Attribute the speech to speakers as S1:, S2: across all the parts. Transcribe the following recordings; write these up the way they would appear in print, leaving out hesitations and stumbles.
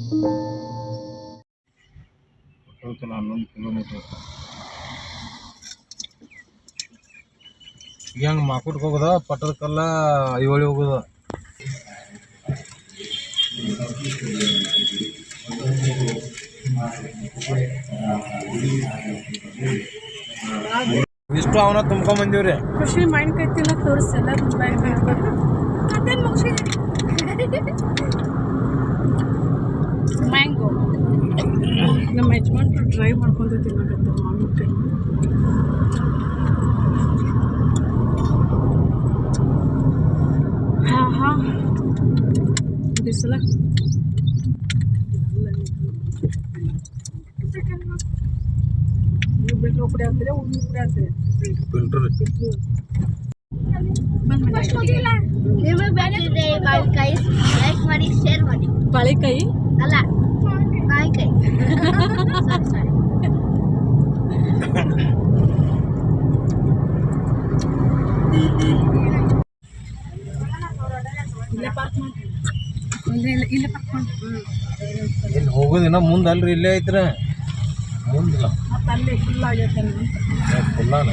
S1: 11 kilometre ಹೆಂಗೆ ಮಾಕುಟ್ಗೆ ಹೋಗೋದ ಪಟ್ಟದಕಲ್ಲ ಐಹೊಳೆ ಹೋಗೋದ. ಇಷ್ಟು ಅವನ ತುಂಬ್ಕೊಂಬಂದಿವ್ರಿ.
S2: ಖುಷಿ ಮೈಂಡ್ ಕೈತಿಲ್ಲ ತೋರಿಸಲ್ಲ ಮ್ಯಾಂಗೋ ನಮ್ಮ ಯಜಮಾನ್ರು ಡ್ರೈ ಮಾಡ್ಕೊಂಡು ತಿನ್ನಕತ್ತಾರೆ ಮಾವಿನಕಾಯಿ. ಹಾ ಬಿಸಿಲ ಬಿಟ್ಟರೆ ಪುಡಿ ಹಾಕ್ತೀರಾ ಉಣ್ಣೆ ಪುಡಿ ಹಾಕ್ತೀರಾ ಬಾಳೆಕಾಯಿ ಅಲ್ಲ ಬಾಳೆಕಾಯಿ
S1: ಇಲ್ಲಿ ಹೋಗೋದಿನ ಮುಂದೆ ಅಲ್ರಿ, ಇಲ್ಲೇ ಐತ್ರ ಮುಂದಿಲ್ಲ
S2: ಅಲ್ಲಿ ಫುಲ್ ಆಗೈತೆ
S1: ಫುಲ್ಲಾನ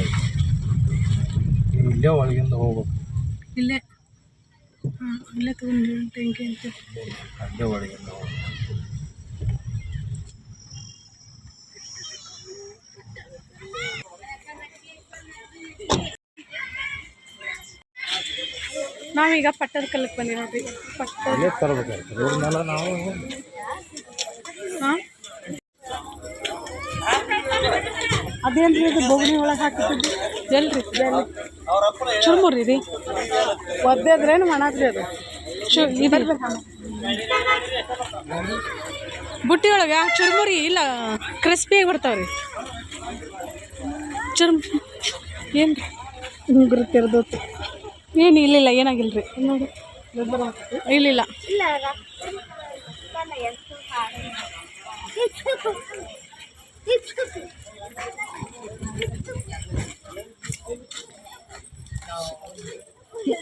S1: ಇಲ್ಲೇ ಒಳಗಿಂದ ಹೋಗ್ಬೇಕು.
S2: ಇಲ್ಲೇ ಇಲ್ಲೇ ತಗೊಂಡು ಟ್ಯಾಂಕಿ ಅಂತ
S1: ಅಲ್ಲೇ ಒಳಗಿಂದ ಹೋಗ್ಬೇಕು.
S2: ನಾವೀಗ ಪಟ್ಟದಕಲ್ಲಕ್ಕೆ ಬಂದಿ ನೋಡ್ರಿ.
S1: ಅಲ್ಲೇ ತರಬೇಕಾಯ್ತು ರೋಡ್ ಮೇಲೆ ನಾವು.
S2: ಹಾಂ ಅದೇನ್ರಿ ಇದು ಬೋಗಣಿ ಒಳಗೆ ಹಾಕಿದ್ದು ಎಲ್ರಿ ಚುರುಮುರಿ ರೀ ಒದ್ದೇದ್ರೇನು ಮಾಡಾಕ್ರಿ ಅದು ಇದು ಬುಟ್ಟಿ ಒಳಗೆ ಚುರುಮುರಿ ಇಲ್ಲ ಕ್ರಿಸ್ಪಿಯಾಗಿ ಬರ್ತಾವ್ರಿ. ಏನು ಗುರುತಿರೋದು ಏನು ಇಲ್ಲಿಲ್ಲ ಏನಾಗಿಲ್ಲ ರೀ ನೋಡಿ ಇಲ್ಲಿಲ್ಲ.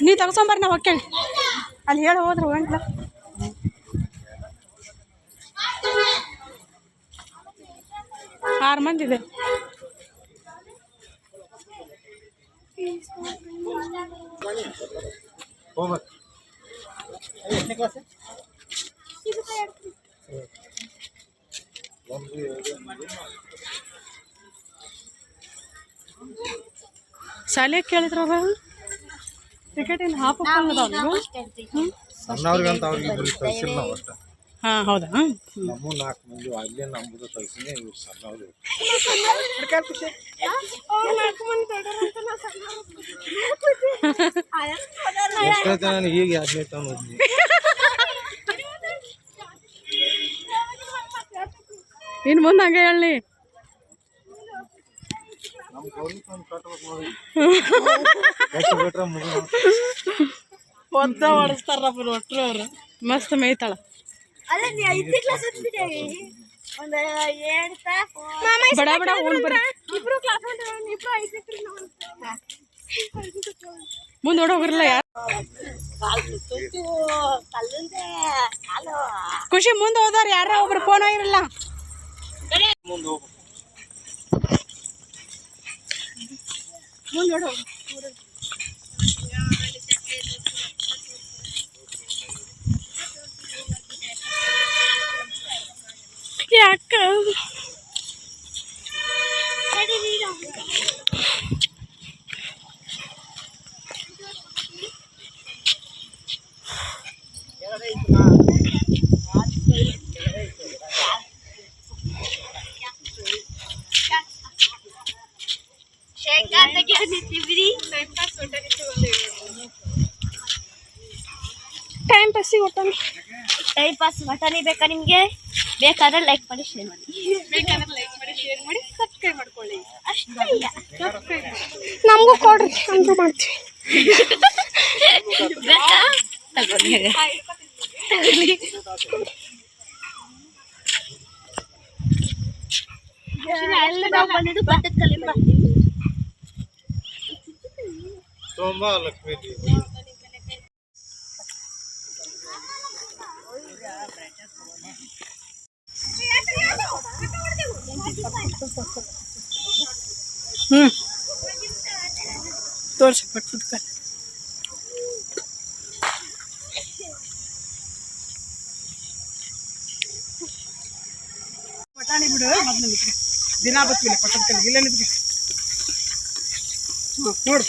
S2: ನೀ ತಗೋಸಂಬಾರಿ ನಾವು ಹೊಕ್ಕೇಳಿ ಅಲ್ಲಿ ಹೇಳಿ ಹೋದ್ರೆ ಹೋಗಂಗಿಲ್ಲ. ಆರು ಮಂದಿ ಇದೆ.
S1: ಹೋಗ್ಬೇಕು
S2: ಶಾಲೆ ಕೇಳಿದ್ರ ಟಿಕೆಟ್ ಏನು ಹಾಫ್
S1: ಸಣ್ಣವ್ರಿಗಂತ ಅವ್ರಿಗೆ ಇಬ್ಬರಿಗೆ ಕಳಿಸಿಲ್ಲ ನಾವು ಅಷ್ಟೇ.
S2: ಹಾಂ ಹೌದಾ
S1: ನಮ್ಮ 4 ಮಂದಿ ಅಲ್ಲೇ ನಮ್ಮದು ಕಳಿಸಿನೇ ಇವ್ರು ಸಣ್ಣವ್ರು. ಎಷ್ಟೈತೆ ನಾನು ಈಗ ಯಾಕೆ ನೋಡ್ತೀನಿ.
S2: ಇನ್ನು ಮುಂದೆ ಹಂಗೆ ಹೇಳಿ ಒದ್ದ ಹೊಡಿಸ್ತಾರಪ್ಪ ಒಟ್ಟರು ಅವರು. ಮಸ್ತ್ ಮೇಯ್ತಾಳ ಬಡ ಬಡ ಓನ್ ಬರ್ರಿ ಮುಂದೆ ಓಡೋಗಿರಲ್ಲ ಯಾರು. ಖುಷಿ ಮುಂದೆ ಹೋದಾರ ಯಾರ ಒಬ್ರು ಫೋನ್ ಆಗಿರಲ್ಲ. ಮುಂದೆ ಓಡೋ ಯಾಕ ಟೈಮ್ ಪಾಸಿಗೆ ಒಟ್ಟಾನೆ
S3: ಟೈಮ್ ಪಾಸ್ ಮಟನಿ ಬೇಕಾ ನಿಮಗೆ? ಬೇಕಾದ್ರೆ ಲೈಕ್ ಮಾಡಿ ಶೇರ್ ಮಾಡಿ,
S2: ಸಬ್ಸ್ಕ್ರೈಬ್ ಮಾಡ್ಕೊಳ್ಳಿ
S3: ಅಷ್ಟೇ.
S2: ನಮಗೂ ಕೊಡ್ರಿ ಅಂದ್ರೂ ಮಾಡ್ತೀವಿ.
S3: ಬೇಕಾ ತಗೊಳ್ಳಿ ಎಲ್ಲ ನಾವು ಬಂದಿದ್ದು ಪಟ್ಟದಕಲ್ಲಿ ಬರ್ತೀವಿ.
S1: ತುಂಬಾ ಲಕ್ಷ್ಮೀ
S2: ಹ್ಞೂ ತೋರಿಸಿ ಪಟ್ಬಿಟ್ಟು ಪಟಾಣಿ ಬಿಡು ಮೊದಲು ನಿಂತ್ರೆ ದಿನ ಬರ್ತೀವಿ ಪಟ್ಟದ ಕಲ್ಲಿಗೆ ಇಲ್ಲೇ ನಿಂತ್ರಿ ನೋಡು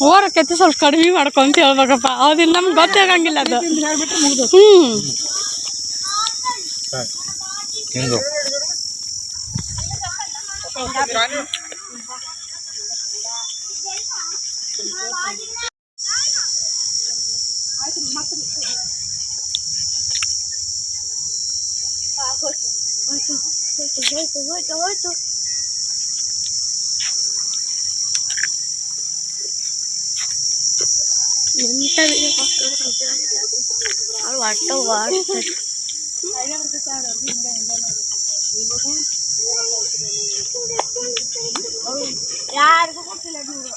S2: ಹೋರಕ್ಕೈತಿ ಸ್ವಲ್ಪ ಕಡಿಮೆ ಮಾಡ್ಕೊಂತ ಹೇಳ್ಬೇಕಪ್ಪ ಹೌದಿಲ್ಲ ನಮ್ಗೆ ಗೊತ್ತಾಗಂಗಿಲ್ಲ ಅದು ಹೇಳ್ಬಿಟ್ರೆ ಮುಗಿದು
S1: ಹಿಂಗು
S3: ಹೋಯ್ತು ಎಂತ ಯಾರಿಗೂ ಗೊತ್ತಿಲ್ಲ ನೀವು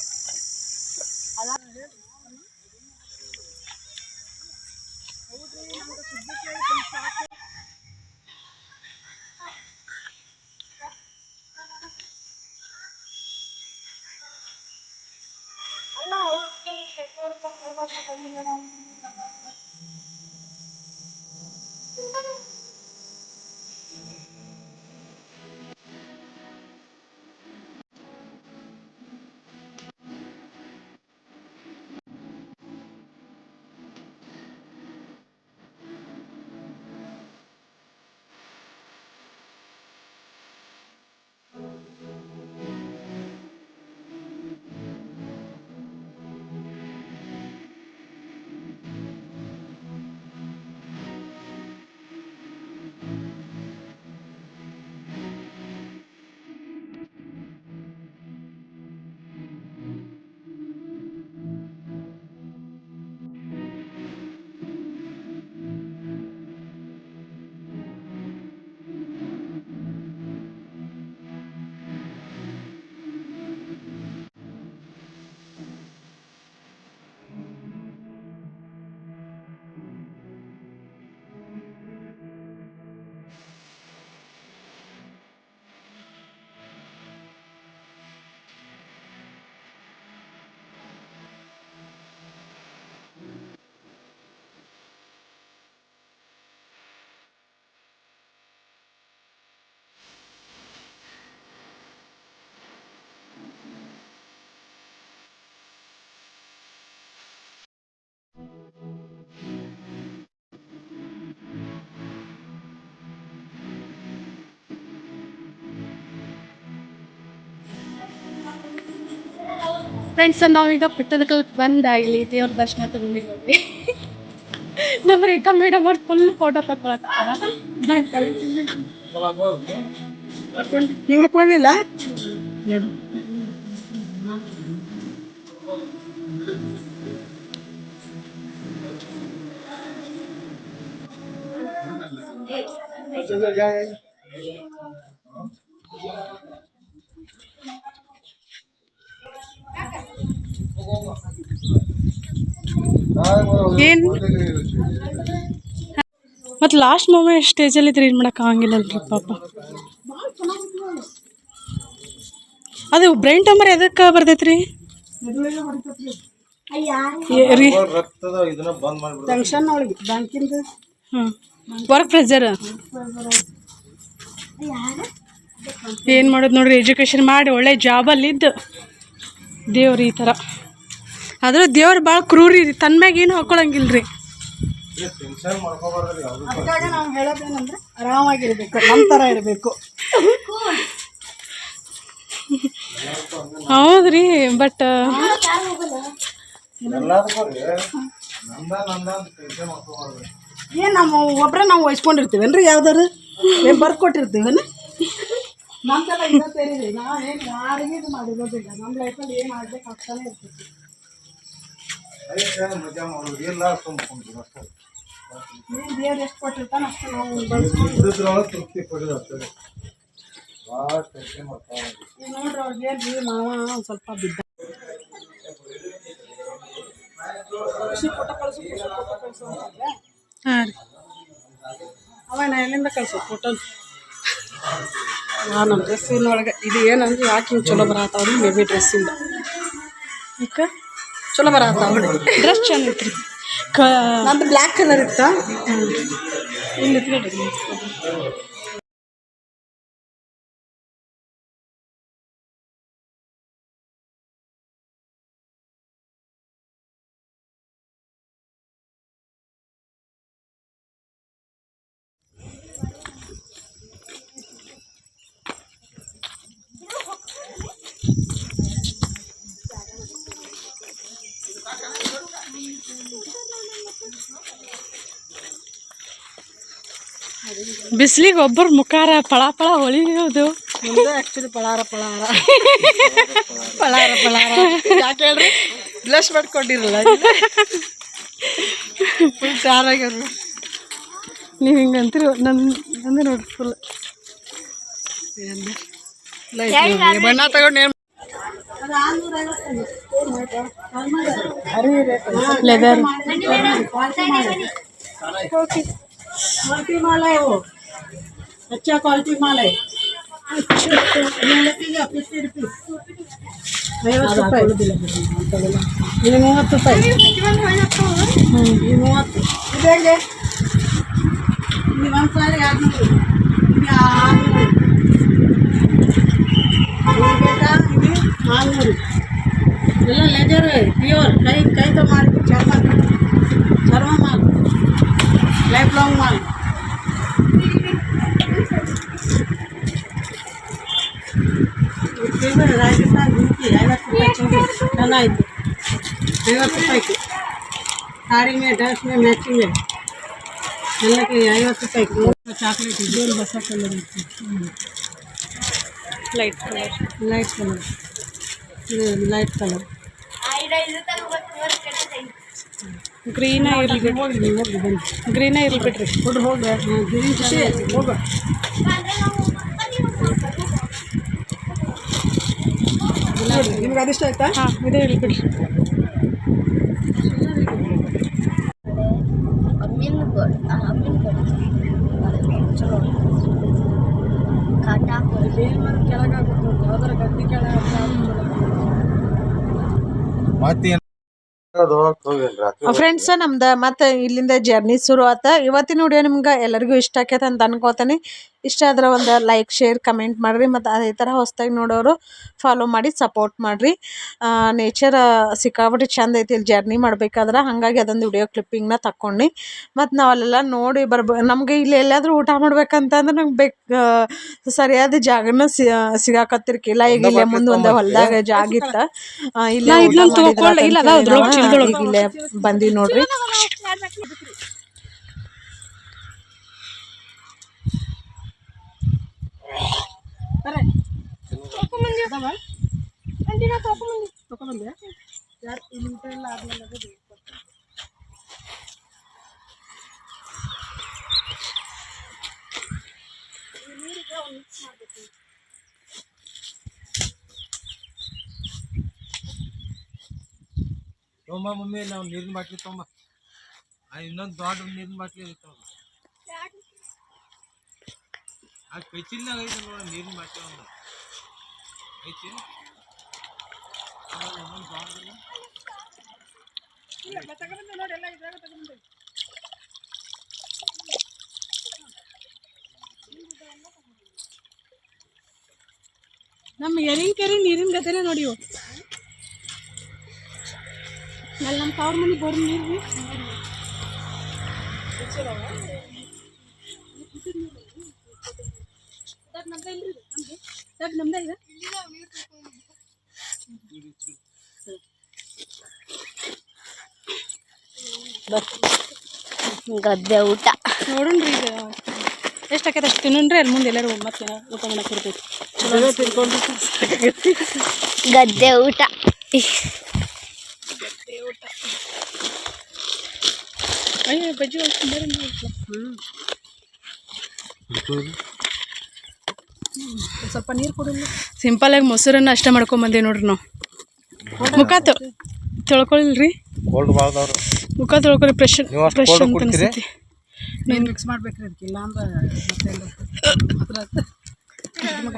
S2: ಫ್ರೆಂಡ್ಸ್ ನಾವೀಗ ಪಟ್ಟದಕಲ್ಲು ಬಂದ ಇಲ್ಲಿ ದೇವ್ರ ದರ್ಶನ ತಗೊಂಡಿದ್ದೀವಿ ನಮ್ಮ ರೇಖಾ ಮೇಡಮ್ ಅವ್ರು ಫುಲ್ ಫೋಟೋ ತಗೊಳತ್ತಾರ ನೀವು ಬಂದಿಲ್ಲ ಏನು ಮತ್ತು ಲಾಸ್ಟ್ ಮೂಮೆಂಟ್ ಸ್ಟೇಜಲ್ಲಿ ಇದ್ರೆ ಏನು ಮಾಡೋಕ್ಕಾಗಂಗಿಲ್ಲಲ್ರಿ ಪಾಪ ಅದು ಬ್ರೈನ್ ಟಂಬರ್ ಎದಕ್ಕೆ ಬರ್ತೈತ್ರಿ ಟೆನ್ಷನ್ ಒಳಗೆ ಬ್ಯಾಂಕಿಂದ ವರ್ಕ್ ಪ್ರೆಷರ್ ಏನು ಮಾಡೋದು ನೋಡ್ರಿ ಎಜುಕೇಷನ್ ಮಾಡಿ ಒಳ್ಳೆ ಜಾಬಲ್ಲಿದ್ದು ದೇವ್ರು ಈ ಥರ ಆದ್ರೆ ದೇವ್ರು ಭಾಳ ಕ್ರೂರಿ ರೀ ತನ್ನ ಮ್ಯಾಗ ಏನು ಹಾಕೊಳಂಗಿಲ್ಲ ರೀ ನಾವು ಹೇಳೋದೇನಂದ್ರೆ ಆರಾಮಾಗಿರ್ಬೇಕು ನಮ್ಮ ಥರ ಇರಬೇಕು ಹೌದ್ರಿ ಬಟ್ ಏನು ನಾವು ಒಬ್ಬರೇ ನಾವು ವಹಿಸ್ಕೊಂಡಿರ್ತೀವೇನ್ರಿ ಯಾವ್ದಾರು ಏನು ಬರ್ಕೊಟ್ಟಿರ್ತೀವೇನು ನಮ್ಮ ಥರ ಇರೋದೇನಿದೆ ನಾವೇನು ಯಾರಿಗೂ ಇದು ಮಾಡಿರೋದಿಲ್ಲ ನಮ್ಮ ಲೈಫಲ್ಲಿ ಏನು ಆಗ್ಬೇಕು ಆಗ್ತಾನೆ ಇರ್ತೀವಿ ಏನು ದೇವ್ರು ಎಷ್ಟು ಕೊಟ್ಟಿರ್ತಾನೆ ಅಷ್ಟು ನಾವು
S1: ತೃಪ್ತಿ ಪಡೆದು
S2: ನೋಡ್ರಿ ಅವ್ರಿಗೆ ಹೇಳ್ರಿ ಮಾವ ಒಂದು ಸ್ವಲ್ಪ ಬಿದ್ದ ಖುಷಿ ಫೋಟೋ ಕಳಿಸು ಅಂತಂದ್ರೆ ಡ್ರೆಸ್ಸಿಂದ ಕಳ್ಸೋ ಫೋಟೋ. ನಮ್ಮ ಡ್ರೆಸ್ಸಿನೊಳಗೆ ಇದು ಏನಂದ್ರೆ ಯಾಕೆ ಹಿಂಗೆ ಚಲೋ ಬರತ್ತಾವ್ರಿ ಮೇ ಬಿ ಡ್ರೆಸ್ಸಿಂದ ಈಗ ಚಲೋ ಬರತ್ತಾವ್ರಿ.
S4: ಡ್ರೆಸ್ ಚಂದ ಐತ್ರಿ.
S2: ನಂದು ಬ್ಲ್ಯಾಕ್ ಕಲರ್ ಇತ್ತಾ
S4: ಇಲ್ಲಿ ಬಿಸಿಲಿಗೆ ಒಬ್ಬರು ಮುಖಾರ ಪಳ ಪಳ ಹೊಳಿಯೋದು.
S2: ಮುಂದೆ ಆ್ಯಕ್ಚುಲಿ ಪಳಾರ ಯಾಕೆ ಹೇಳ್ರಿ ಬ್ಲಶ್ ಮಾಡ್ಕೊಂಡಿರಲ್ಲ ಫುಲ್ ಚಾರಾಗ್ಯಾರ.
S4: ನೀವು ಹಿಂಗೆ ಅಂತೀರಿ ನಂದು ನೋಡ್ರಿ ಫುಲ್
S2: ಬಣ್ಣ ತಗೊಂಡು
S4: ಲೆದರ್
S2: क्वालिटी माल है वो, अच्छा क्वालिटी माल है. ₹50 ಇದು 30 ರೂಪಾಯಿ. ಇದು 30 ಇದೆಂಗೆ ಇದು ಒಂದು ಸಾರಿ 200 ಬೇಕಾ ಇದು 400 ಎಲ್ಲ ಲೆದರ್ ಪ್ಯೂರ್ ಕೈతో ಮಾಡಿ ಚರ್ಮ ಮಾಲ್ लाइफ लॉन्ग माल. राजस्थान घूमती 50 ರೂಪಾಯಿ ಚೂಡಿ ಚೆನ್ನಾಗಿತ್ತು. 50 ರೂಪಾಯಿಗೆ साड़ी में ड्रेस में मैचिंग है ಎಲ್ಲಕ್ಕೆ 50 ರೂಪಾಯಿಗೆ. ಚಾಕ್ಲೇಟ್ ಇದೆ ಹೊಸ ಕಲರ್ ಇತ್ತು.
S4: ಲೈಟ್ ಕಲರ್
S2: ಇದು ಲೈಟ್ ಕಲರ್
S4: ಗ್ರೀನ ಇರಲಿ ಬಿಡ್ರಿ. ಗ್ರೀನ ಇರಲಿ ಬಿಡ್ರಿ.
S2: ಕೊಡು ಹೋಗ್ರಿ. ಗ್ರೀನ್ ಖುಷಿ ಹೋಗ. ನಿಮ್ಗೆ ಅದಿಷ್ಟ ಆಯ್ತಾ?
S4: ಹಾಂ ಇದೇ ಇರಲಿ ಬಿಡ್ರಿ.
S2: ಯಾವ್ದಾರ ಗದ್ದೆ ಕೆಳಗೆ
S1: ಮತ್ತೇನು
S5: ಫ್ರೆಂಡ್ಸ್ ನಮ್ದು ಮತ್ತೆ ಇಲ್ಲಿಂದ ಜರ್ನಿ ಶುರು ಆತ. ಇವತ್ತಿನ ವಿಡಿಯೋ ನಿಮ್ಗೆ ಎಲ್ಲರಿಗೂ ಇಷ್ಟ ಆಕೈತೆ ಅಂತ ಅನ್ಕೋತೀನಿ. ಇಷ್ಟ ಆದ್ರೆ ಒಂದು ಲೈಕ್ ಶೇರ್ ಕಮೆಂಟ್ ಮಾಡಿರಿ. ಮತ್ತು ಅದೇ ಥರ ಹೊಸ್ದಾಗಿ ನೋಡೋರು ಫಾಲೋ ಮಾಡಿ ಸಪೋರ್ಟ್ ಮಾಡಿರಿ. ನೇಚರ್ ಸಿಕ್ಕಾಬಿಟ್ಟು ಚಂದ ಐತಿ ಇಲ್ಲಿ ಜರ್ನಿ ಮಾಡ್ಬೇಕಾದ್ರೆ. ಹಾಗಾಗಿ ಅದೊಂದು ವಿಡಿಯೋ ಕ್ಲಿಪ್ಪಿಂಗ್ನ ತಕ್ಕೊಂಡು ಮತ್ತು ನಾವು ಅಲ್ಲೆಲ್ಲ ನೋಡಿ ನಮಗೆ ಇಲ್ಲಿ ಎಲ್ಲಾದರೂ ಊಟ ಮಾಡ್ಬೇಕಂತಂದ್ರೆ ನಂಗೆ ಸರಿಯಾದ ಜಾಗನ ಸಿಗಾಕತ್ತಿರ್ಕಿಲ್ಲ. ಈಗ ಇಲ್ಲೇ ಮುಂದೆ ಒಂದು ಹೊಲದಾಗ ಜಾಗ ಇತ್ತು. ಇಲ್ಲೇ ಇಲ್ಲೇ ಬಂದಿ ನೋಡ್ರಿ.
S1: ತೊಂಬ ಮಮ್ಮಿ ನಾವು ನೀರಿನ ಬಾಟ್ಲಿ ತೊಂಬ. ಇನ್ನೊಂದು ದೊಡ್ಡ ನೀರಿನ ಬಾಟ್ಲಿ ಇರ್ತಾವ. ಆ ಕೈಚಿಲ್ನಾಗ ಐತೆ ನೋಡ ನೀರಿನ ಬಾಟ್ಲಿ ಒಂದು ಐತಿ.
S4: ನಮ್ಮ ಎರಿಂಕೆರಿ ನೀರಿನ ಗತೆನೆ ನೋಡಿ. ಅಲ್ಲಿ ನಮ್ಮ ತವ್ರ ಮನೆ ಬರೋ ನೀರು ನಮ್ದೇ ಇದೆ.
S3: ಗದ್ದೆ ಊಟ
S4: ನೋಡೋಣ್ರಿ. ಈಗ ಎಷ್ಟು ಆಕೈತೆ ಅಷ್ಟು ತಿನ್ನೋಣ್ರಿ. ಅಲ್ಲಿ ಮುಂದೆ ಎಲ್ಲರೂ ಮತ್ತೆ ಊಟ ಮಾಡಕ್ಕೆ ಕೊಡ್ತೈತಿ.
S2: ಚಲೋ ತಿನ್ಕೊಂಡು
S3: ಗದ್ದೆ ಊಟ.
S4: ಅಯ್ಯೋ ಬಜ್ಜಿ
S2: ಸ್ವಲ್ಪ ನೀರು ಕೊಡಲ್ಲ.
S4: ಸಿಂಪಲಾಗಿ ಮೊಸರನ್ನ ಅಷ್ಟೇ ಮಾಡ್ಕೊಂಬಂದೆ ನೋಡ್ರಿ. ನಾವು ಮುಖ ತೊಳ್ಕೊಳಿಲ್ರಿ.
S1: ಕೋಲ್ಡ್ ಬಾಳ್ದವ್ರು
S4: ಮುಖ ತೊಳ್ಕೊಳಿ. ಫ್ರೆಶ್ ಅಂತ ಅನಿಸ್ತೈತಿ.
S2: ನೀನು ಮಿಕ್ಸ್ ಮಾಡ್ಬೇಕ್ರಿ ಅದಕ್ಕೆ ಇಲ್ಲ ಅಂದ್ರೆ ಮತ್ತೆ ಮಗ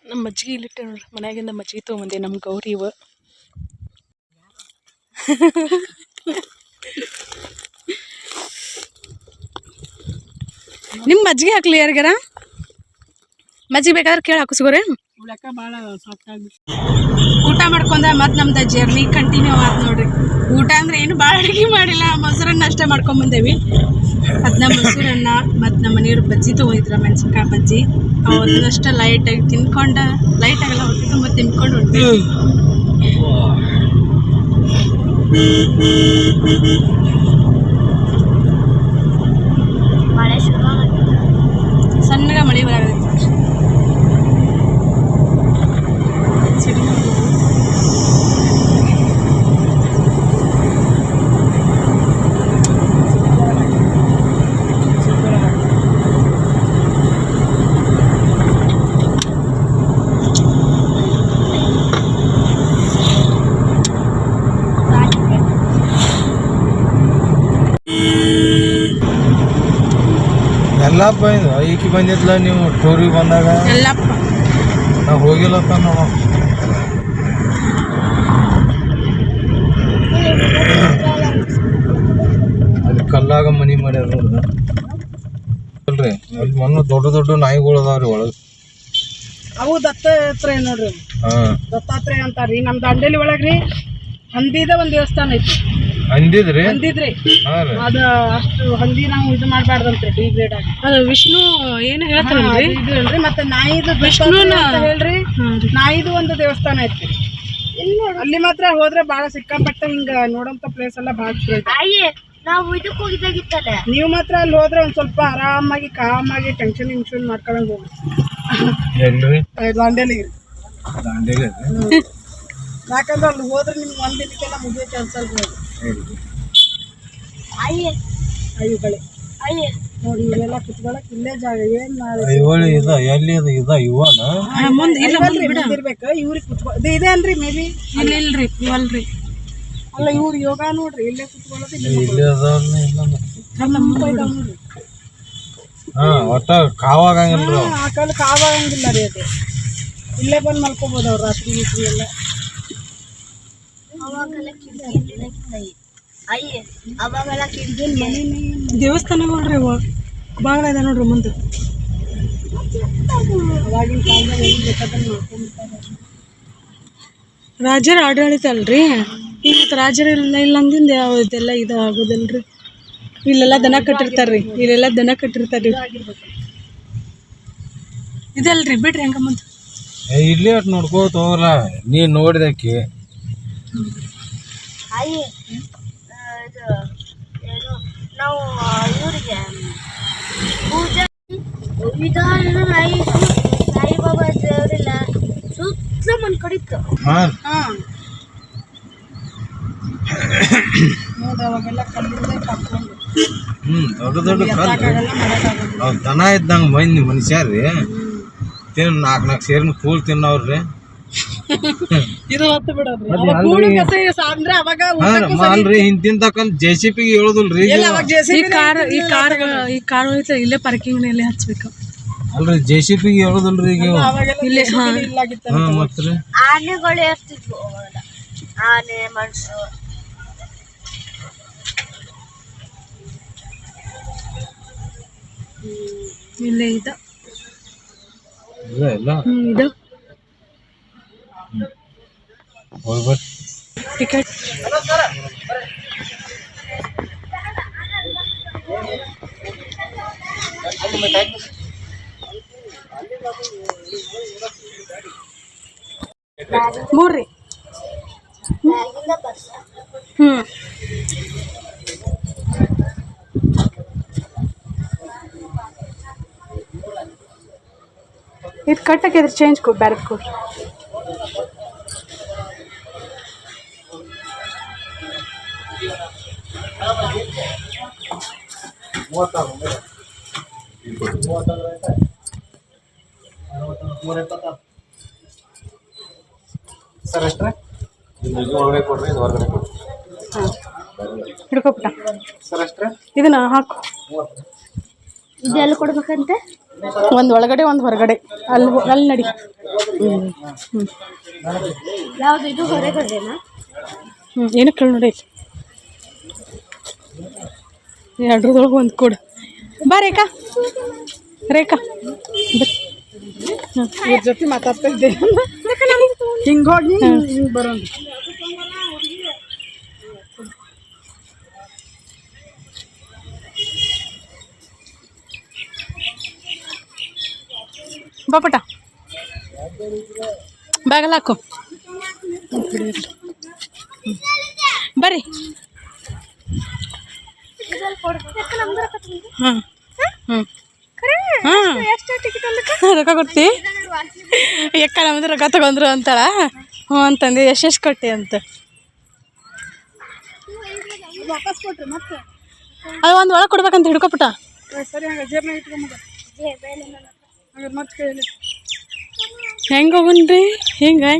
S4: ನಮ್ಮ ಮಜ್ಜಿಗೆ ಇಲ್ಲಿಟ್ಟೆ ನೋಡ್ರಿ ಮನ್ಯಾಗಿಂದ ಮಜ್ಜಿಗೆ ತೊಗೊಂಬಂದೆ ನಮ್ಮ ಗೌರಿ ಇವ ನಿಮ್ಮ ಮಜ್ಜಿಗೆ ಹಾಕ್ಲಿ ಯಾರಿಗಾರ ಮಜ್ಜಿಗೆ ಬೇಕಾದ್ರೆ ಕೇಳಿ ಹಾಕಿಸ್ಕೋರಿ
S2: ಉಳಕ ಭಾಳ ಸಾಕಾಗಿ
S4: ಊಟ ಮಾಡ್ಕೊಂಡ ಮತ್ತು ನಮ್ದು ಜರ್ನಿ ಕಂಟಿನ್ಯೂ ಆಯ್ತು ನೋಡ್ರಿ ಊಟ ಅಂದ್ರೆ ಏನು ಭಾಳ ಅಡುಗೆ ಮಾಡಿಲ್ಲ ಮೊಸರನ್ನ ಅಷ್ಟೇ ಮಾಡ್ಕೊಂಬಂದೇವಿ ಅದನ್ನ ಮೊಸರನ್ನ ಮತ್ತು ನಮ್ಮ ಮನೆಯವ್ರು ಬಜ್ಜಿ ತೊಗೊಂಡಿದ್ರ ಮೆಣಸಿನ್ಕಾಯಿ ಬಜ್ಜಿ ಅವನ್ನಷ್ಟು ಲೈಟಾಗಿ ತಿನ್ಕೊಂಡು ಲೈಟಾಗೆಲ್ಲ ಹೊಟ್ಟೆ ತುಂಬ ತಿನ್ಕೊಂಡು ಹೊಂಟೇವಿ
S3: ಮಳೆ ಶುರು
S4: ಸಣ್ಣಗೆ ಮಳೆ ಬರಾಗೈತಿ
S1: ಎಲ್ಲಪ್ಪ ಇದು ಈಕಿ ಬಂದಿದ್ಲ ನೀವು ಟೂರಿಗೆ ಬಂದಾಗ
S4: ಎಲ್ಲಪ್ಪ
S1: ನಾವು ಹೋಗಿಲ್ಲಪ್ಪ ನಾವು ಅಲ್ಲಿ ಕಲ್ಲಾಗ ಮನಿ ಮಾಡ್ಯಾರ ನೋಡ್ದ ಅಲ್ರಿ ಅಲ್ಲಿ ಮೊನ್ನೆ ದೊಡ್ಡ ದೊಡ್ಡ ನಾಯಿಗಳು ಅದಾವ್ರಿ ಒಳಗೆ
S2: ಅವು ದತ್ತಾತ್ರೇಯ ನೋಡ್ರಿ ದತ್ತಾತ್ರೇಯ ಅಂತಾರ್ರಿ ನಮ್ಮ ದಾಂಡೇಲಿ ಒಳಗ್ರಿ ಹಂದಿದ ಒಂದು ದೇವಸ್ಥಾನ ಐತಿ
S1: ಅಂದಿದ್ರಿ
S2: ಹಂದಿದ್ರಿ
S1: ಹಾಂ ರೀ
S2: ಅದು ಅಷ್ಟು ಹಂದಿ ನಾವು ಇದು ಮಾಡಬಾರ್ದಂತ್ರಿ ಡಿಗ್ರೇಡ್ ಆಗಿ
S4: ಅದು ವಿಷ್ಣು ಏನು ಹೇಳ್ತಾರಲ್ರಿ
S2: ಇದು ಹೇಳ್ರಿ ಮತ್ತೆ ನಾಯಿದು ವಿಷ್ಣುನ ಹೇಳ್ರಿ ನಾಯಿದು ಒಂದು ದೇವಸ್ಥಾನ ಐತಿ ಅಲ್ಲಿ ಮಾತ್ರ ಹೋದ್ರೆ ಭಾಳ ಸಿಕ್ಕಾಪಟ್ಟೆ ಹಿಂಗ ನೋಡಂತ ಪ್ಲೇಸ್ ಎಲ್ಲ ಭಾಳ ಚಲೋ ಐತಿ
S3: ಅಯ್ಯೇ ನಾವು ಇದಕ್ಕೆ ಹೋಗಿದ್ದಾಗಿತ್ತಲ್ಲ
S2: ನೀವು ಮಾತ್ರ ಅಲ್ಲಿ ಹೋದ್ರೆ ಒಂದ್ ಸ್ವಲ್ಪ ಆರಾಮಾಗಿ ಕಾಮಾಗಿ ಟೆನ್ಷನ್ ಇನ್ಶನ್ ಮಾಡ್ಕೊಂಡ್ ಹೋಗ್ರಿ
S1: ಎಲ್ರಿ
S2: ದಾಂಡೇಲಿಗೆ
S1: ದಾಂಡೇಲಿ
S2: ಯಾಕಂದ್ರೆ ಅಲ್ಲಿ ಹೋದ್ರೆ ನಿಮ್ಗೆ ಒಂದ್ ದಿನಕ್ಕೆಲ್ಲ ಮುಗಿಯೋ ಕೆಲಸ
S3: ಅಯ್ಯೇ
S2: ಅಯ್ಯುಗಳೇ
S3: ಅಯ್ಯೇ
S2: ನೋಡಿ ಇವೆಲ್ಲ ಕುತ್ಕೊಳಕ್ ಇಲ್ಲೇ ಜಾಗ ಏನ್
S1: ಐವಳಿ ಇದ ಎಲ್ಲಿ ಇದು ಇದ ಇವನ
S2: ಇರ್ಬೇಕು ಇವ್ರಿಗೆ ಕುತ್ಕೊ ಇದೆ ಅನ್ರಿ ಮೇ ಬಿ
S4: ಇಲ್ರಿ ಇವಲ್ರಿ
S2: ಅಲ್ಲ ಇವ್ರು ಯೋಗ ನೋಡ್ರಿ ಇಲ್ಲೇ ಕುತ್ಕೊಳ್ಳೋದು
S1: ಇಲ್ಲಿ ಅದಾವಲ್ಲ ಇಲ್ಲ
S2: ನೋಡ್ರಿ
S1: ಹಾ ಒಟ್ಟ ಕಾವಾಗಂಗಿಲ್ರಿ
S2: ಆ ಕಾಲ ಕಾವಾಗಂಗಿಲ್ಲ ರೀ ಅದು ಇಲ್ಲೇ ಬಂದು ಮಲ್ಕೋಬೋದು ಅವ್ರು ರಾತ್ರಿ ಗೀತ್ರಿ ಎಲ್ಲ
S3: ಅವಾಗೆಲ್ಲ ಕಿಟಕಿ ಅಯ್ಯೇ ಅವಾಗೆಲ್ಲ ಕಿಟಕಿ
S4: ದೇವಸ್ಥಾನ ನೋಡ್ರಿ ಬಾಗಿಲ ಇದೆ ನೋಡ್ರಿ ಮುಂದೆ
S2: ಅವಾಗಿನ ಕಾಲದಾಗ ಏನು ಬೇಕಾದ್ರೆ ಮಾಡ್ಕೊಂಡ್ಬಿಡ್ತಾರೆ
S4: ರಾಜರ ಆಡಳಿತ ಅಲ್ರಿ ಈಗ ಮತ್ತು ರಾಜರ ಇಲ್ಲ ಅಂದಿಂದ ಇದೆಲ್ಲ ಇದು ಆಗೋದಲ್ರಿ ಇಲ್ಲೆಲ್ಲ ದನ ಕಟ್ಟಿರ್ತಾರ್ರಿ ಇಲ್ಲೆಲ್ಲ ದನ ಕಟ್ಟಿರ್ತಾರ್ರಿ ಇದಲ್ರಿ ಬಿಡ್ರಿ ಹಂಗ ಮುಂದೆ
S1: ಇಲ್ಲಿ ಅಟ್ ನೋಡ್ಕೋತ ಹೋಗ್ರ ನೀ ನೋಡಿದಕ್ಕೆ
S3: ಅಯ್ಯೇ ಇದು ಏನು ನಾವು ಇವರಿಗೆ ಪೂಜೆ ವಿಧಾನ ಸಾಯಿಬಾಬಾ ದೇವರಿಲ್ಲ ಸುತ್ತಲೂ ಮಣ್ಣು ಕಡಿತು
S1: ಹಾಂ
S2: ನೋಡಿ ಅವಾಗೆಲ್ಲ ಕಲ್ಲಿಂದ ಕಟ್ಕೊಂಡು
S1: ದೊಡ್ಡ ದೊಡ್ಡ ಕಲ್ಲು ಅವ್ ದನ ಇದ್ದಂಗೆ ಬಂದು ಮನುಷ್ಯರ್ರಿ ತಿನ್ ನಾಲ್ಕು ಸೇರಿನ ಕೂಲ್ ತಿನ್ನವ್ರಿ
S2: ಇದು ಹೊತ್ತು ಬಿಡೋದ್ರಿ ಅಂದ್ರೆ ಅವಾಗ
S1: ಅಲ್ರಿ ಹಿಂತಿಂತಕಂತ JCP ಹೇಳುದಿಲ್ರಿ
S4: ಈ ಕಾರ್ ಇಲ್ಲೇ ಪಾರ್ಕಿಂಗ್ ಇಲ್ಲೇ ಹಚ್ಬೇಕು
S1: ಅಲ್ರಿ JCP ಹೇಳುದಿಲ್ರಿ ಈಗ
S4: ಇಲ್ಲೇ
S1: ಮತ್ರಿ
S3: ಆನೆಗಳು ಇರ್ತಿದ್ವು ಅವಾಗ ಆನೆ ಮನುಷ್ಯರು
S4: ಇಲ್ಲೇ ಇದು
S1: ಇಲ್ಲ
S4: ಇದು
S1: ಹೋಗಿ ಬರ್ರಿ
S4: ಟಿಕೆಟ್ ಮೂರ್ರಿ ಇದು ಕಟ್ಟಕ್ಕೆ ಇದ್ರ ಚೇಂಜ್ ಕೊಡಿ ಬ್ಯಾರೆದು ಕೊಡ್ರಿ
S1: ಸರ್ ಎಷ್ಟ್ರೆ? ಇದು ಒಳಗೆ ಕೊಡ್ರಿ ಇದು ಹೊರಗಡೆ ಕೊಡ್ರಿ.
S4: ಹಾಂ ಹಿಡ್ಕೊಬಿಟ್ಟ ಇದನ್ನ ಹಾಕು.
S3: ಇದೆಲ್ಲ ಕೊಡ್ಬೇಕಂತೆ.
S4: ಒಂದು ಒಳಗಡೆ ಒಂದು ಹೊರಗಡೆ. ಅಲ್ಲಿ ನಡಿ.
S3: ಯಾವುದು ಇದು ಹೊರಗಡೆನಾ?
S4: ಏನು ಕೇಳಿ ನೋಡಿ. ಎರಡ್ರದೊಳಗೆ ಒಂದು ಕೊಡು. ಬಾ ರೇಖಾ ಇವ್ರ ಜೊತೆ ಮಾತಾಡ್ತಾ ಇದ್ದೆ. ಹಿಂಗೋಗಿ ಹಿಂಗೆ ಬರೋದು. ಬಾಪಟ ಬಾಗಲ ಹಾಕು. ಬರ್ರಿ. ಹಾಂ ರೊಕ್ಕ ಕೊಡ್ತಿ ಎಕ್ಕ ನಮ್ದು ರೊಕ್ಕ ತಗೊಂಡ್ರು ಅಂತಾಳ. ಹ್ಞೂ ಅಂತಂದು ಎಷ್ಟು ಕೊಟ್ಟಿ ಅಂತ. ಅದು ಒಂದು ಒಳಗೆ ಕೊಡ್ಬೇಕಂತ ಹಿಡ್ಕೊಬಿಟ್ಟ. ಹೆಂಗೆ ಹೋಗುನ್ರಿ ಹೆಂಗೆ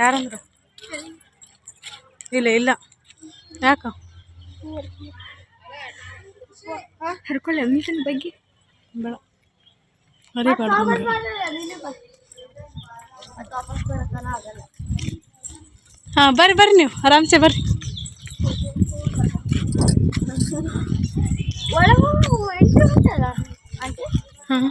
S4: ಯಾರಂದ್ರು? ಇಲ್ಲ ಯಾಕ
S3: ಹರ್ಕೊಳ್ಳಿ ಅಮ್ಮಿತನ ಬಗ್ಗೆ
S4: ಬೇಡ ಹರಿಬಾರ್ದು. ಹಾಂ ಬರ್ರಿ ನೀವು ಆರಾಮ್ಸೆ ಬರ್ರಿ. ಹಾಂ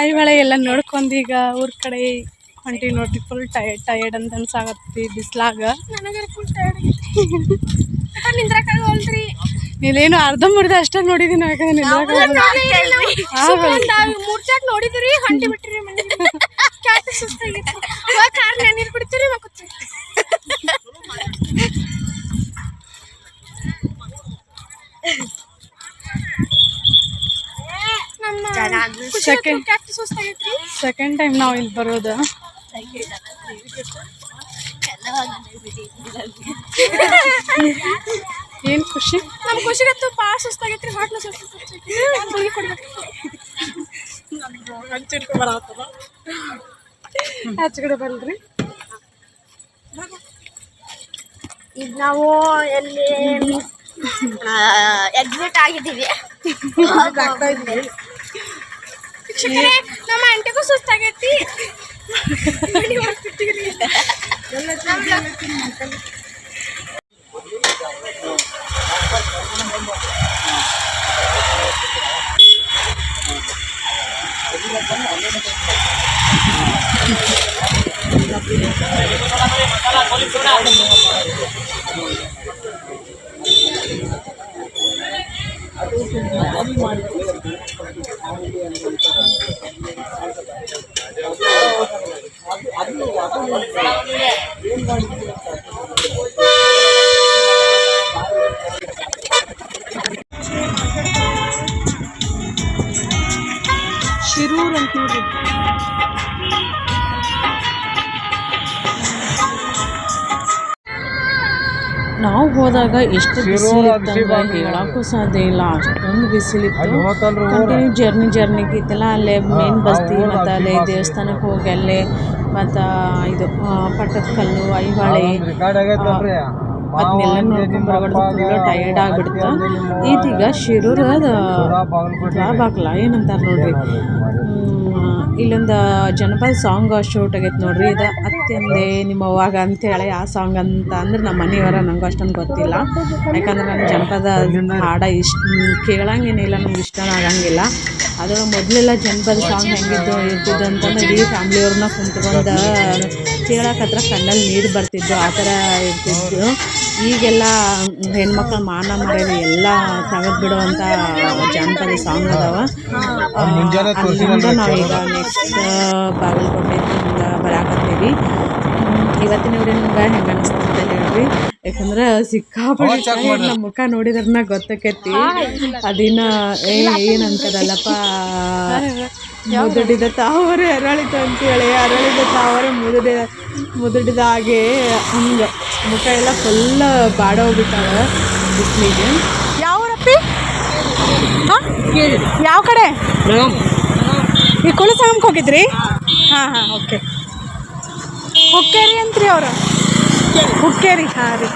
S4: ಐಹೊಳೆ ಎಲ್ಲ ನೋಡ್ಕೊಂಡು ಈಗ ಊರ ಕಡೆ ಹೊಂಟಿವಿ ನೋಡ್ರಿ. ಫುಲ್ ಟಯರ್ಡ್ ಅಂತ ಅನ್ಸಾಗತ್ತಿ ಬಿಸ್ಲಾಗ. ಇಲ್ಲೇನು ಅರ್ಧಂಬರ್ಧ ಅಷ್ಟೇ ನೋಡಿದೀನಿ.
S3: ನೋಡಿದ್ರಿ ಹೊಂಟಿ ಬಿಟ್ರಿ ನೀರು ಕುಡಿತೀರಿ.
S4: ಸೆಕೆಂಡ್ ಟೈಮ್ ನಾವು ಇಲ್ಲಿ ಬರೋದು. ಏನು ಖುಷಿ
S3: ನಮ್ಮ ಖುಷಿಗಂತೂ ಭಾಳ ಸುಸ್ತಾಗೈತ್ರಿ. ಹಾಟ್ಲು
S4: ಆಚೆಗಡೆ ಬರಲ್ರಿ.
S3: ಈಗ ನಾವು ಎಲ್ಲಿ ಎಕ್ಸಿಟ್ ಆಗಿದ್ದೀವಿ. ನಮ್ಮ ಆಂಟಿಗೂ ಸುಸ್ತಾಗೈತಿ.
S4: ಶಿರೂರ್ ಅಂತ ನೋಡ್ರಿ. ನಾವು ಹೋದಾಗ ಎಷ್ಟು ಬಿಸಿಲಿತ್ತಂದ್ರೆ ಹೇಳಕ್ಕೂ ಸಾಧ್ಯ ಇಲ್ಲ. ಅಷ್ಟೊಂದು ಬಿಸಿಲಿತ್ತು. ಕಂಟಿನ್ಯೂ ಜರ್ನಿಗೆ ಇತ್ತಲ್ಲ. ಅಲ್ಲೇ ಮೇನ್ ಬಸ್ತಿ ಮತ್ತು ಅಲ್ಲೇ ದೇವಸ್ಥಾನಕ್ಕೆ ಹೋಗಿ ಅಲ್ಲೇ
S5: ಮತ್ತು ಇದು ಪಟ್ಟದಕಲ್ಲು ಐಹೊಳೆ ಅದನ್ನೆಲ್ಲ ನೋಡ್ಕೊಂಬರ್ಬಾರ್ದು, ಫುಲ್ಲು ಟಯರ್ಡ್ ಆಗಿಬಿಡುತ್ತೆ. ಇದೀಗ ಶಿರೂರು ಬಾಗ್ಲ ಏನಂತಾರೆ ನೋಡ್ರಿ, ಇಲ್ಲೊಂದು ಜನಪದ ಸಾಂಗ್ ಶೂಟ್ ಆಗೈತೆ ನೋಡ್ರಿ. ಇದು ಅತ್ತೆಂದೆ ನಿಮ್ಮ ಅವ್ವಾಗ ಅಂತೇಳಿ ಆ ಸಾಂಗ್ ಅಂತ ಅಂದ್ರೆ ನಮ್ಮ ಮನೆಯವರ ನಂಗೆ ಅಷ್ಟೊಂದು ಗೊತ್ತಿಲ್ಲ, ಯಾಕಂದ್ರೆ ನಾನು ಜನಪದ ಹಾಡ ಕೇಳಂಗೇನಿಲ್ಲ, ನಂಗೆ ಇಷ್ಟ ಆಗಂಗಿಲ್ಲ. ಅದು ಮೊದಲೆಲ್ಲ ಜನಪದ ಸಾಂಗ್ ಹೆಂಗಿದ್ದು ಇರ್ತಿದ್ದು ಅಂತಂದ್ರೆ ಇಡೀ ಫ್ಯಾಮ್ಲಿಯವ್ರನ್ನ ಕುಂತ್ಕೊಂಡು ಕೇಳೋಕತ್ರ ಕಣ್ಣಲ್ಲಿ ನೀರು ಬರ್ತಿದ್ದು, ಆ ಥರ ಇರ್ತಿದ್ದು. ಈಗೆಲ್ಲ ಹೆಣ್ಮಕ್ಳ ಮಾನ ಮರ್ಯಾದೆ ಎಲ್ಲ ತೆಗೆದು ಬಿಡುವಂಥ ಜಾನಪದ ಸಾಂಗ್ ಅದಾವ. ಅಲ್ಲಿಂದ ನಾವೀಗ ನೆಕ್ಸ್ಟ್ ಬಾಗಲಕೋಟೆಯಿಂದ ಬರಾಕತ್ತೀವಿ. ಇವತ್ತಿನ ವಿಡಿಯೋ ನಿಮ್ಗೆ ಹೆಂಗೆ ಅನಿಸ್ತು ಅಂತ ಹೇಳ್ರಿ, ಯಾಕಂದ್ರೆ ಸಿಕ್ಕಾಪಟ್ಟೆ ನಮ್ಮ ಮುಖ ನೋಡಿದ್ರನ್ನ ಗೊತ್ತಾಕೈತಿ. ಅದಿನ್ನ ಏನಂತಾರಲ್ಲಪ್ಪ, ಮುದುಡಿದ ತಾವರೆ ಅರಳಿತು ಅಂತೇಳಿ, ಅರಳಿದ ತಾವರೆ ಮುದುಡಿದ ಹಾಗೆ ಹಂಗೆ ಮುಖ ಎಲ್ಲ ಫುಲ್ ಬಾಡೋಗ್ಬಿಟ್ಟಾಳೆ ಬಿಸಿಲಿಗೆ. ಯಾವೂರಪ್ಪಿ? ಯಾವ ಕಡೆ? ಈ ಕುಳಿ ಸಂಗಮಕ್ಕೆ ಹೋಗಿದ್ರಿ? ಹಾಂ ಓಕೆ. ಹುಕ್ಕೇರಿ ಅಂತ್ರಿ ಅವರು, ಹುಕ್ಕೇರಿ. ಹಾಂ ರೀ,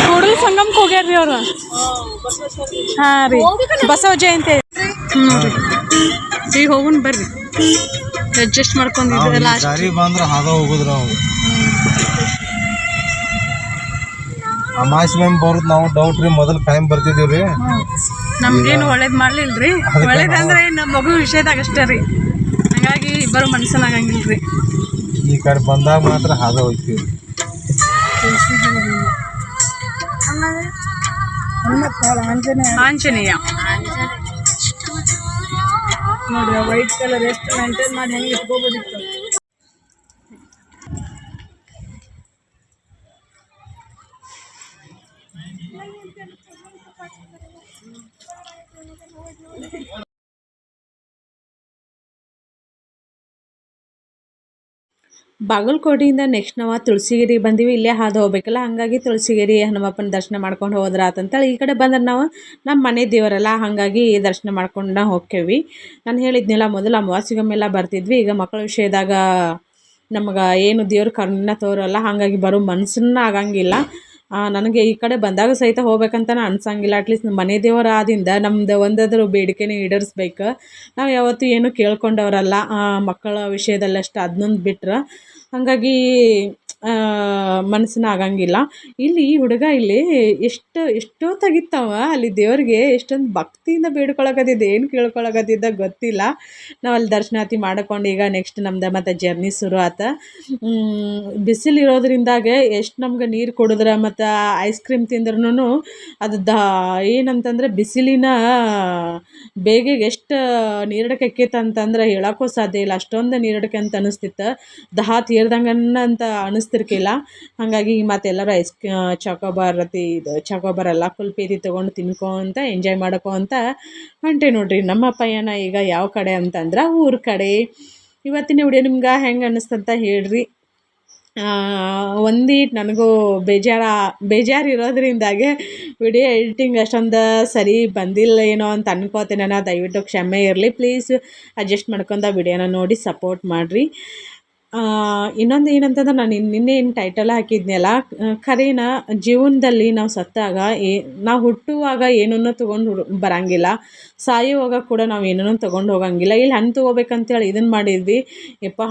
S5: ಕೂಡಲ ಸಂಗಮಕ್ಕೆ ಹೋಗ್ಯಾರ್ರಿ ಅವರು. ಹಾಂ ರೀ, ಬಸವ ಜಯಂತಿ. ಈಗ ಹೋಗೋಣ ಬರ್ರಿ, ಅಡ್ಜಸ್ಟ್ ಮಾಡ್ಕೊಂಡಿದ್ದೆ ಲಾಸ್ಟ್
S1: ಬಂದ್ರೆ ಹಾದ ಹೋಗುದ್ರ ಅವ್ರು ಅಮಾಸಿ ಮ್ಯಾಮ್ ಬರೋದು ನಾವು ಡೌಟ್ ರೀ. ಮೊದಲು ಟೈಮ್ ಬರ್ತಿದ್ದೀವಿ ರೀ,
S4: ನಮ್ಗೇನು ಒಳ್ಳೇದು ಮಾಡ್ಲಿಲ್ರಿ. ಒಳ್ಳೇದಂದ್ರೆ ನಮ್ಮ ಮಗು ವಿಷಯದಾಗ ಅಷ್ಟೇ ರೀ, ಹಾಗಾಗಿ ಇಬ್ಬರು ಮನಸ್ಸನ್ನಾಗಂಗಿಲ್ಲ ರೀ.
S1: ಈ ಕಡೆ ಬಂದಾಗ ಮಾತ್ರ ಹಾದ ಹೋಗ್ತೀವಿ.
S4: ಆಂಜನೇಯ ನೋಡಿ, ವೈಟ್ ಕಲರ್ ಎಷ್ಟು ಮೇಂಟೈನ್ ಮಾಡಿ ಹೆಂಗೆ ಇಟ್ಕೋಬೋದಿತ್ತು.
S5: ಬಾಗಲಕೋಟೆಯಿಂದ ನೆಕ್ಸ್ಟ್ ನಾವು ತುಳಸಿಗಿರಿ ಬಂದೀವಿ. ಇಲ್ಲೇ ಹಾದು ಹೋಗ್ಬೇಕಲ್ಲ, ಹಾಗಾಗಿ ತುಳಸಿಗಿರಿ ಹನುಮಪ್ಪನ ದರ್ಶನ ಮಾಡ್ಕೊಂಡು ಹೋದ್ರೆ ಆತಂತೇಳಿ ಈ ಕಡೆ ಬಂದ್ರೆ ನಾವು ನಮ್ಮ ಮನೆ ದೇವರಲ್ಲ, ಹಾಗಾಗಿ ದರ್ಶನ ಮಾಡ್ಕೊಂಡು ಹೋಗ್ತೇವೆ. ನಾನು ಹೇಳಿದ್ನಿಲ್ಲ ಮೊದಲು ಅಮಾವಾಸ್ಯೆಗೊಮ್ಮೆಲ್ಲ ಬರ್ತಿದ್ವಿ. ಈಗ ಮಕ್ಕಳ ವಿಷಯದಾಗ ನಮಗೆ ಏನು ದೇವ್ರ ಕರುಣೆ ತೋರಲ್ಲ, ಹಾಗಾಗಿ ಬರೋ ಮನಸ್ಸನ್ನ ಆಗಂಗಿಲ್ಲ. ನನಗೆ ಈ ಕಡೆ ಬಂದಾಗ ಸಹಿತ ಹೋಗ್ಬೇಕಂತನೇ ಅನ್ಸಂಗಿಲ್ಲ. ಅಟ್ಲೀಸ್ಟ್ ನಮ್ಮ ಮನೆ ದೇವರ ಆದಿಂದ ನಮ್ದು ಒಂದಾದರೂ ಬೇಡಿಕೆನೇ ಈಡೇರಿಸ್ಬೇಕು. ನಾವು ಯಾವತ್ತೂ ಏನು ಕೇಳ್ಕೊಂಡವರಲ್ಲ ಮಕ್ಕಳ ವಿಷಯದಲ್ಲಷ್ಟು, ಅದನ್ನೊಂದು ಬಿಟ್ರೆ ಹಾಗಾಗಿ ಮನಸ್ಸಿನ ಆಗಂಗಿಲ್ಲ. ಇಲ್ಲಿ ಈ ಹುಡುಗ ಇಲ್ಲಿ ಎಷ್ಟೋ ತೆಗಿತಾವ ಅಲ್ಲಿ ದೇವ್ರಿಗೆ ಎಷ್ಟೊಂದು ಭಕ್ತಿಯಿಂದ ಬೇಡ್ಕೊಳಕತ್ತಿದ್ದೆ, ಏನು ಕೇಳ್ಕೊಳಕತ್ತಿದ್ದ ಗೊತ್ತಿಲ್ಲ. ನಾವು ಅಲ್ಲಿ ದರ್ಶನಾತಿ ಮಾಡ್ಕೊಂಡು ಈಗ ನೆಕ್ಸ್ಟ್ ನಮ್ದು ಮತ್ತು ಜರ್ನಿ ಶುರು ಆತ. ಬಿಸಿಲು ಇರೋದ್ರಿಂದಾಗೆ ಎಷ್ಟು ನಮ್ಗೆ ನೀರು ಕುಡಿದ್ರೆ ಮತ್ತು ಐಸ್ ಕ್ರೀಮ್ ತಿಂದ್ರೂ ಅದು ಏನಂತಂದ್ರೆ ಬಿಸಿಲಿನ ಬೇಗೆಗೆ ಎಷ್ಟು ನೀರಡಿಕೆ ಆಕ್ಕೈತೆ ಅಂತಂದ್ರೆ ಹೇಳೋಕ್ಕೂ ಸಾಧ್ಯ ಇಲ್ಲ. ಅಷ್ಟೊಂದು ನೀರಡಿಕೆ ಅಂತ ಅನಿಸ್ತಿತ್ತು, ದಹ ತೀರ್ದಂಗನ್ನ ಅಂತ ಅನಿಸ್ತಿರ್ಕಿಲ್ಲ. ಹಾಗಾಗಿ ಮತ್ತೆಲ್ಲರೂ ಚಾಕೋಬಾರ್ ಇದು ಚಾಕೋಬಾರ್ ಎಲ್ಲ ಕುಲ್ಫಿ ತೊಗೊಂಡು ತಿನ್ಕೊಂತ ಎಂಜಾಯ್ ಮಾಡ್ಕೊಂತ ಹೊಂಟೆ ನೋಡ್ರಿ. ನಮ್ಮ ಪಯಣ ಈಗ ಯಾವ ಕಡೆ ಅಂತಂದ್ರೆ ಊರ ಕಡೆ. ಇವತ್ತಿನ ವಿಡಿಯೋ ನಿಮ್ಗೆ ಹೆಂಗೆ ಅನ್ನಿಸ್ತಂತ ಹೇಳ್ರಿ. ಒಂದೀಟ್ ನನಗೂ ಬೇಜಾರು ಇರೋದ್ರಿಂದಾಗೆ ವಿಡಿಯೋ ಎಡಿಟಿಂಗ್ ಅಷ್ಟೊಂದು ಸರಿ ಬಂದಿಲ್ಲ ಏನೋ ಅಂತ ಅನ್ಕೋತೇನೆ. ನಾನು ದಯವಿಟ್ಟು ಕ್ಷಮೆ ಇರಲಿ, ಪ್ಲೀಸ್ ಅಡ್ಜಸ್ಟ್ ಮಾಡ್ಕೊಂಡು ವಿಡಿಯೋನ ನೋಡಿ ಸಪೋರ್ಟ್ ಮಾಡಿರಿ. ಇನ್ನೊಂದು ಏನಂತಂದ್ರೆ ನಾನು ನಿನ್ನೆ ಏನು ಟೈಟಲ್ ಹಾಕಿದ್ನಲ್ಲ, ಖರೇನ ಜೀವನದಲ್ಲಿ ನಾವು ಸತ್ತಾಗ ನಾವು ಹುಟ್ಟುವಾಗ ಏನನ್ನೂ ತೊಗೊಂಡು ಬರೋಂಗಿಲ್ಲ, ಸಾಯುವಾಗ ಕೂಡ ನಾವು ಏನನ್ನೂ ತೊಗೊಂಡು ಹೋಗೋಂಗಿಲ್ಲ. ಇಲ್ಲಿ ಹಣ್ಣು ತೊಗೋಬೇಕಂತೇಳಿ ಇದನ್ನು ಮಾಡಿದ್ವಿ.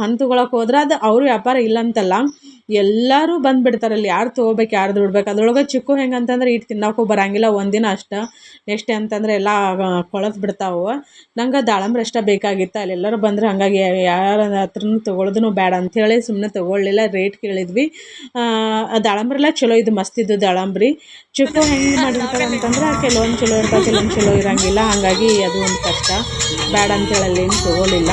S5: ಹಣ್ಣು ತೊಗೊಳಕ್ಕೆ ಹೋದ್ರೆ ಅದು ಅವ್ರ ವ್ಯಾಪಾರ ಇಲ್ಲಂತಲ್ಲ, ಎಲ್ಲರೂ ಬಂದುಬಿಡ್ತಾರೆ ಅಲ್ಲಿ, ಯಾರು ತೊಗೋಬೇಕು ಯಾರು ದುಡ್ಬೇಕು. ಅದ್ರೊಳಗೆ ಚಿಕ್ಕು ಹೆಂಗೆ ಅಂತಂದ್ರೆ ಇಟ್ಟು ತಿನ್ನೋಕ್ಕೂ ಬರೋಂಗಿಲ್ಲ ಒಂದಿನ ಅಷ್ಟು. ನೆಕ್ಸ್ಟ್ ಅಂತಂದ್ರೆ ಎಲ್ಲ ಕೊಳತು ಬಿಡ್ತಾವೆ. ನಂಗೆ ದಾಳಂಬ್ರಿ ಅಷ್ಟೇ ಬೇಕಾಗಿತ್ತು, ಅಲ್ಲೆಲ್ಲರೂ ಬಂದರೆ ಹಾಗಾಗಿ ಯಾರ ಹತ್ರನೂ ತೊಗೊಳೋದು ಬೇಡ ಅಂಥೇಳಿ ಸುಮ್ಮನೆ ತೊಗೊಳ್ಳಿಲ್ಲ. ರೇಟ್ ಕೇಳಿದ್ವಿ. ದಾಳಂಬ್ರಿ ಎಲ್ಲ ಚಲೋ ಇದು, ಮಸ್ತಿದ್ದು ದಾಳಂಬ್ರಿ. ಚಿಕ್ಕು ಹೆಂಗೆ ಮಾಡಿರ್ತಾರೆ ಅಂತಂದ್ರೆ ಕೆಲವೊಂದು ಚಲೋ ಇರ್ತಾವೆ, ಕೆಲವೊಂದು ಚಲೋ ಇರೋಂಗಿಲ್ಲ. ಹಾಗಾಗಿ ಅದು ಒಂದು ಕಷ್ಟ, ಬೇಡ ಅಂತೇಳಿ ಅಲ್ಲೇನು ತೊಗೊಳಿಲ್ಲ.